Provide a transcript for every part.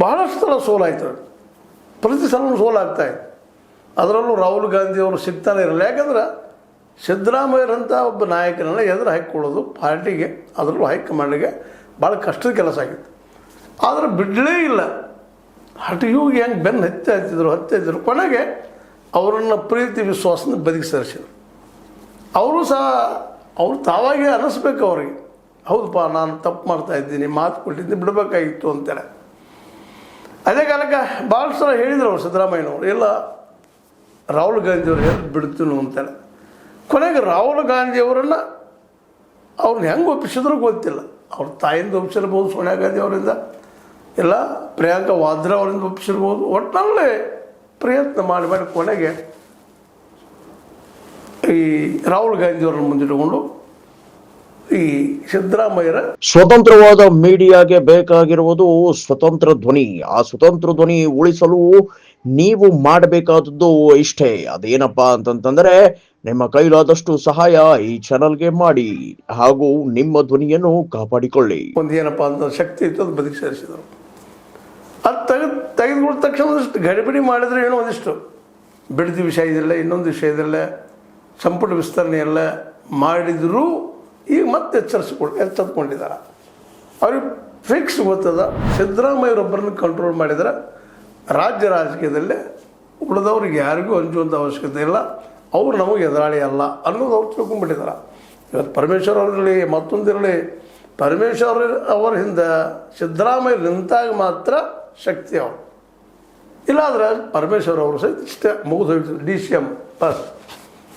ಬಹಳಷ್ಟು ಸಲ ಸೋಲಾಯ್ತು, ಪ್ರತಿ ಸಲ ಸೋಲಾಗ್ತಾಯಿತ್ತು. ಅದರಲ್ಲೂ ರಾಹುಲ್ ಗಾಂಧಿಯವರು ಸಿಗ್ತಾನೆ ಇರಲ್ಲ. ಯಾಕಂದ್ರೆ ಸಿದ್ದರಾಮಯ್ಯರಂಥ ಒಬ್ಬ ನಾಯಕರನ್ನ ಎದುರು ಹಾಕಿಕೊಳ್ಳೋದು ಪಾರ್ಟಿಗೆ, ಅದರಲ್ಲೂ ಹೈಕಮಾಂಡ್ಗೆ ಭಾಳ ಕಷ್ಟದ ಕೆಲಸ ಆಗಿತ್ತು. ಆದರೆ ಬಿಡಲೇ ಇಲ್ಲ. ಹಠಯೋಗಿ ಹೆಂಗೆ ಬೆನ್ನು ಹತ್ತಿದ್ರು ಕೊನೆಗೆ ಅವರನ್ನು ಪ್ರೀತಿ ವಿಶ್ವಾಸನ ಬದುಕಿ ಸೇರಿಸಿದ್ರು. ಅವರು ಸಹ ಅವ್ರು ತಾವಾಗೇ ಅನ್ನಿಸ್ಬೇಕು ಅವ್ರಿಗೆ, ಹೌದಪ್ಪ ನಾನು ತಪ್ಪು ಮಾಡ್ತಾಯಿದ್ದೀನಿ, ಮಾತು ಕೊಟ್ಟಿದ್ದೀನಿ, ಬಿಡಬೇಕಾಗಿತ್ತು ಅಂತೇಳಿ. ಅದೇ ಕಾಲಕ್ಕೆ ಭಾಳ ಸಲ ಹೇಳಿದರು ಅವರು ಸಿದ್ದರಾಮಯ್ಯನವರು, ಇಲ್ಲ ರಾಹುಲ್ ಗಾಂಧಿಯವ್ರು ಹೇಳಿ ಬಿಡ್ತೀನು ಅಂತೇಳಿ. ಕೊನೆಗೆ ರಾಹುಲ್ ಗಾಂಧಿಯವರನ್ನು ಅವ್ರನ್ನ ಹೆಂಗೆ ಒಪ್ಪಿಸಿದ್ರು ಗೊತ್ತಿಲ್ಲ. ಅವ್ರ ತಾಯಿಂದ ಒಪ್ಪಿಸಿರ್ಬೋದು, ಸೋನಿಯಾ ಗಾಂಧಿ ಅವರಿಂದ, ಇಲ್ಲ ಪ್ರಿಯಾಂಕಾ ವಾದ್ರಾ ಅವರಿಂದ ಒಪ್ಪಿಸಿರ್ಬೋದು. ಒಟ್ಟಿನಲ್ಲೇ ಪ್ರಯತ್ನ ಮಾಡಿ ಕೊನೆಗೆ ಈ ರಾಹುಲ್ ಗಾಂಧಿಯವರನ್ನು ಮುಂದಿಟ್ಟುಕೊಂಡು ಈ ಸಿದ್ದರಾಮಯ್ಯರ ಸ್ವತಂತ್ರವಾದ ಮೀಡಿಯಾಗೆ ಬೇಕಾಗಿರುವುದು ಸ್ವತಂತ್ರ ಧ್ವನಿ. ಆ ಸ್ವತಂತ್ರ ಧ್ವನಿ ಉಳಿಸಲು ನೀವು ಮಾಡಬೇಕಾದದ್ದು ಇಷ್ಟೇ. ಅದೇನಪ್ಪಾ ಅಂತಂತಂದ್ರೆ ನಿಮ್ಮ ಕೈಲಾದಷ್ಟು ಸಹಾಯ ಈ ಚಾನಲ್ಗೆ ಮಾಡಿ ಹಾಗೂ ನಿಮ್ಮ ಧ್ವನಿಯನ್ನು ಕಾಪಾಡಿಕೊಳ್ಳಿ. ಒಂದು ಏನಪ್ಪಾ ಅಂತ ಶಕ್ತಿ ಇತ್ತು, ಅದು ಬದುಕಿ ಸೇರಿಸಿದರು. ಅದು ತೆಗೆದುಕೊಂಡ ತಕ್ಷಣ ಒಂದಿಷ್ಟು ಗಡಿಬಿಡಿ ಮಾಡಿದರೆ ಏನೋ ಒಂದಿಷ್ಟು ಬಿಡದಿ ವಿಷಯದಲ್ಲೇ, ಇನ್ನೊಂದು ವಿಷಯದಲ್ಲೇ ಸಂಪುಟ ವಿಸ್ತರಣೆಯೆಲ್ಲ ಮಾಡಿದರೂ ಈಗ ಮತ್ತೆ ಎಚ್ಚೆತ್ತುಕೊಂಡಿದ್ದಾರೆ. ಅವ್ರಿಗೆ ಫಿಕ್ಸ್ ಗೊತ್ತದ, ಸಿದ್ದರಾಮಯ್ಯರೊಬ್ಬರನ್ನು ಕಂಟ್ರೋಲ್ ಮಾಡಿದರೆ ರಾಜ್ಯ ರಾಜಕೀಯದಲ್ಲೇ ಉಳಿದವ್ರಿಗೆ ಯಾರಿಗೂ ಹಂಚುವಂಥ ಅವಶ್ಯಕತೆ ಇಲ್ಲ, ಅವರು ನಮಗೆ ಎದುರಾಳಿ ಅಲ್ಲ ಅನ್ನೋದು ಅವ್ರು ತಿಳ್ಕೊಂಡ್ಬಿಟ್ಟಿದ್ದಾರೆ. ಇವತ್ತು ಪರಮೇಶ್ವರ್ ಅವರಿರಲಿ ಮತ್ತೊಂದಿರಲಿ, ಪರಮೇಶ್ವರ್ ಅವರ ಹಿಂದೆ ಸಿದ್ದರಾಮಯ್ಯ ನಿಂತಾಗ ಮಾತ್ರ ಶಕ್ತಿ ಅವರು. ಇಲ್ಲಾಂದ್ರೆ ಪರಮೇಶ್ವರ್ ಅವರು ಸಹಿತ ಇಷ್ಟೇ ಮುಗಿದೋಯ್ತು. DCM bus.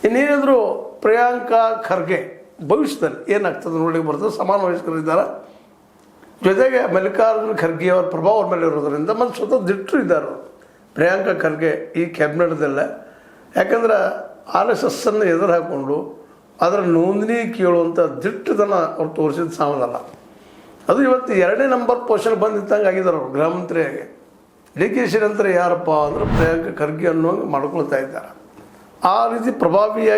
ಇನ್ನೇನಿದ್ರು ಪ್ರಿಯಾಂಕಾ ಖರ್ಗೆ ಭವಿಷ್ಯದಲ್ಲಿ ಏನಾಗ್ತದೆ ನೋಡಿ ಬರ್ತದೆ. ಸಮಾನ ವಯಸ್ಕರಿದ್ದಾರೆ, ಜೊತೆಗೆ ಮಲ್ಲಿಕಾರ್ಜುನ ಖರ್ಗೆ ಅವರ ಪ್ರಭಾವ ಅವ್ರ ಮೇಲೆ ಇರೋದರಿಂದ ಮತ್ತು ಸ್ವತಃ ದಿಟ್ಟರು ಇದ್ದಾರೆ ಪ್ರಿಯಾಂಕಾ ಖರ್ಗೆ ಈ ಕ್ಯಾಬಿನೆಟ್ದಲ್ಲೇ. ಯಾಕಂದ್ರೆ RSS ಎದುರು ಹಾಕ್ಕೊಂಡು ಅದರ ನೋಂದಣಿ ಕೇಳುವಂಥ ದಿಟ್ಟತನ ಅವ್ರು ತೋರಿಸಿದ ಸಾವದಲ್ಲ. ಅದು ಇವತ್ತು 2ನೇ ನಂಬರ್ ಪೋಷಣೆ ಬಂದಿದ್ದಂಗೆ ಆಗಿದ್ದಾರೆ ಅವರು ಗೃಹ ಮಂತ್ರಿಯಾಗಿ. DK ನಂತರ ಯಾರಪ್ಪ ಅಂದ್ರೆ ಪ್ರಿಯಾಂಕಾ ಖರ್ಗೆ ಅನ್ನೋಂಗೆ ಮಾಡ್ಕೊಳ್ತಾ ಇದ್ದಾರೆ. ಆ ರೀತಿ ಪ್ರಭಾವಿಯಾಗಿ